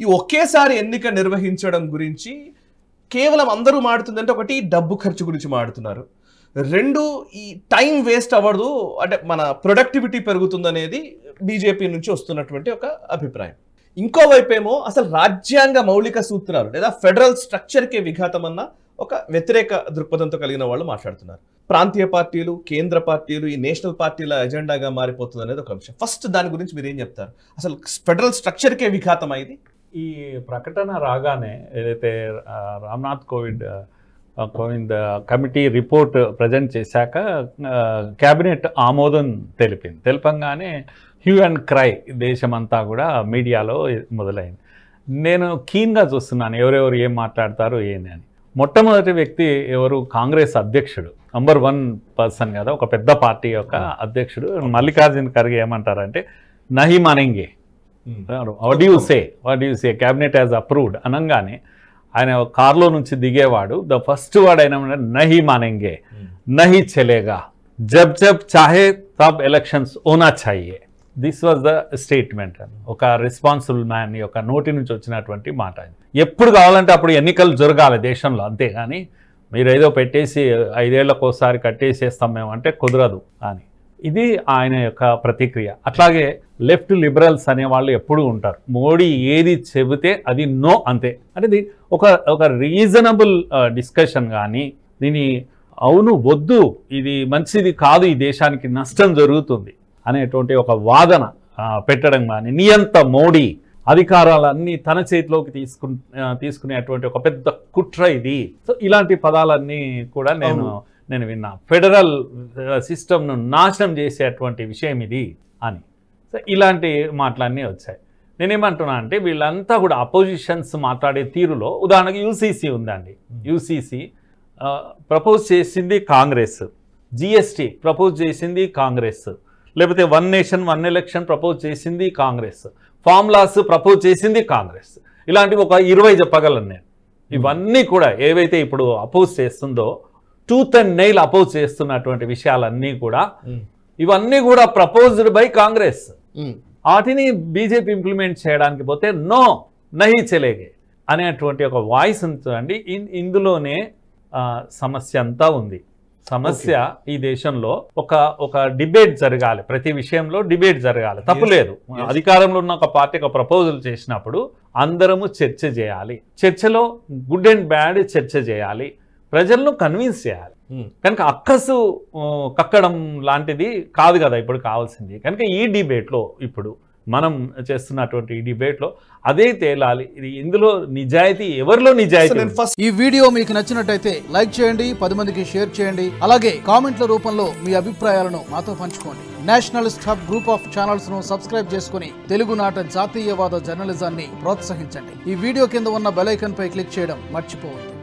ఈ ఒకేసారి ఎన్నిక నిర్వహించడం గురించి కేవలం అందరూ మాడుతుందంటే ఒకటి డబ్బు ఖర్చు గురించి మాడుతున్నారు, రెండు ఈ టైం వేస్ట్ అవ్వదు అంటే మన ప్రొడక్టివిటీ పెరుగుతుందనేది బీజేపీ నుంచి వస్తున్నటువంటి ఒక అభిప్రాయం. ఇంకోవైపు ఏమో అసలు రాజ్యాంగ మౌలిక సూత్రాలు లేదా ఫెడరల్ స్ట్రక్చర్కే విఘాతం అన్న ఒక వ్యతిరేక దృక్పథంతో కలిగిన వాళ్ళు మాట్లాడుతున్నారు. ప్రాంతీయ పార్టీలు, కేంద్ర పార్టీలు, ఈ నేషనల్ పార్టీల ఎజెండాగా మారిపోతుంది అనేది ఒక అంశం. ఫస్ట్ దాని గురించి మీరు ఏం చెప్తారు? అసలు ఫెడరల్ స్ట్రక్చర్కే విఘాతం అయింది. ఈ ప్రకటన రాగానే ఏదైతే Ramnath Kovind committee report present చేశాక క్యాబినెట్ ఆమోదం తెలపంగానే హ్యూ అండ్ క్రై దేశమంతా కూడా మీడియాలో మొదలైంది. నేను కీన్గా చూస్తున్నాను ఎవరెవరు ఏం మాట్లాడతారు ఏంది అని. మొట్టమొదటి వ్యక్తి ఎవరు? కాంగ్రెస్ అధ్యక్షుడు, నంబర్ 1 పర్సన్ కదా, ఒక పెద్ద పార్టీ యొక్క అధ్యక్షుడు మల్లికార్జున్ ఖర్గే ఏమంటారంటే నహీ మానేంగే, what you say cabinet has approved అనగానే ఆయన కార్లో నుంచి దిగేవాడు ద ఫస్ట్ వర్డ్ అయినా నహీ మానేంగే, నహీ చలేగా, జబ్ జబ్ చాహే తబ్ ఎలక్షన్స్ హోనా చాహియే. This was the statement. ఒక రెస్పాన్సిబుల్ మ్యాన్ యొక్క నోటి నుంచి వచ్చినటువంటి మాట. ఎప్పుడు కావాలంటే అప్పుడు ఎన్నికలు జరగాలి దేశంలో, అంతేగాని మీరు ఏదో పెట్టేసి 5 ఏళ్లకోసారి కట్టేసేస్తాం మేము అంటే కుదరదు అని. ఇది ఆయన యొక్క ప్రతిక్రియ. అట్లాగే లెఫ్ట్ లిబరల్స్ అనే వాళ్ళు ఎప్పుడూ ఉంటారు, మోడీ ఏది చెబితే అది నో అంతే. అంటే ఒక రీజనబుల్ డిస్కషన్ కానీ దీని అవును వద్దు ఇది మంచిది కాదు ఈ దేశానికి నష్టం జరుగుతుంది అనేటువంటి ఒక వాదన పెట్టడం కానీ, నియంత మోడీ అధికారాలన్నీ తన చేతిలోకి తీసుకునేటువంటి ఒక పెద్ద కుట్ర ఇది. సో ఇలాంటి పదాలన్నీ కూడా నేను విన్నా. ఫెడరల్ సిస్టమ్ను నాశనం చేసేటువంటి విషయం ఇది అని. సో ఇలాంటి మాటలన్నీ వచ్చాయి. నేనేమంటున్నా అంటే వీళ్ళంతా కూడా అపోజిషన్స్ మాట్లాడే తీరులో, ఉదాహరణకి యూసీసీ ఉందండి. యూసీసీ ప్రపోజ్ చేసింది కాంగ్రెస్, జిఎస్టీ ప్రపోజ్ చేసింది కాంగ్రెస్, లేకపోతే 1 నేషన్ 1 ఎలక్షన్ ప్రపోజ్ చేసింది కాంగ్రెస్, ఫార్ములాస్ ప్రపోజ్ చేసింది కాంగ్రెస్. ఇలాంటివి ఒక 20 చెప్పగలను నేను. ఇవన్నీ కూడా ఏవైతే ఇప్పుడు అపోజ్ చేస్తుందో టూత్ అండ్ నెయిల్ అపోజ్ చేస్తున్నటువంటి విషయాలన్నీ కూడా ఇవన్నీ కూడా ప్రపోజ్డ్ బై కాంగ్రెస్. వాటిని బీజేపీ ఇంప్లిమెంట్ చేయడానికి పోతే నో నహీ చలేగే అనేటువంటి ఒక వాయిస్ ఉంటుందండి. ఇందులోనే సమస్య అంతా ఉంది. సమస్య ఈ దేశంలో ఒక డిబేట్ జరగాలి, ప్రతి విషయంలో డిబేట్ జరగాలి, తప్పులేదు. అధికారంలో ఉన్న ఒక పార్టీ ఒక ప్రపోజల్ చేసినప్పుడు అందరము చర్చ చేయాలి, చర్చలో గుడ్ అండ్ బ్యాడ్ చర్చ చేయాలి, ప్రజలను కన్విన్స్ చేయాలి. కనుక అక్కసు కక్కడం లాంటిది కాదు కదా ఇప్పుడు కావాల్సింది. కనుక ఈ డిబేట్లో ఇప్పుడు మనం చేస్తున్నటువంటి ఈ డిబేట్లో అదే తేలాలి. ఇది ఇందులో నిజాయితీ ఎవరిలో నిజాయితీ. ఈ వీడియో మీకు నచ్చినట్టయితే లైక్ చేయండి, 10 మందికి షేర్ చేయండి. అలాగే కామెంట్ల రూపంలో మీ అభిప్రాయాలను మాతో పంచుకోండి. Nationalist hub group of channels ను సబ్స్క్రైబ్ చేసుకుని తెలుగునాట జాతీయవాద జర్నలిజాన్ని ప్రోత్సహించండి. ఈ వీడియో కింద ఉన్న బెల్ ఐకాన్ పై క్లిక్ చేయడం మర్చిపోవద్దు.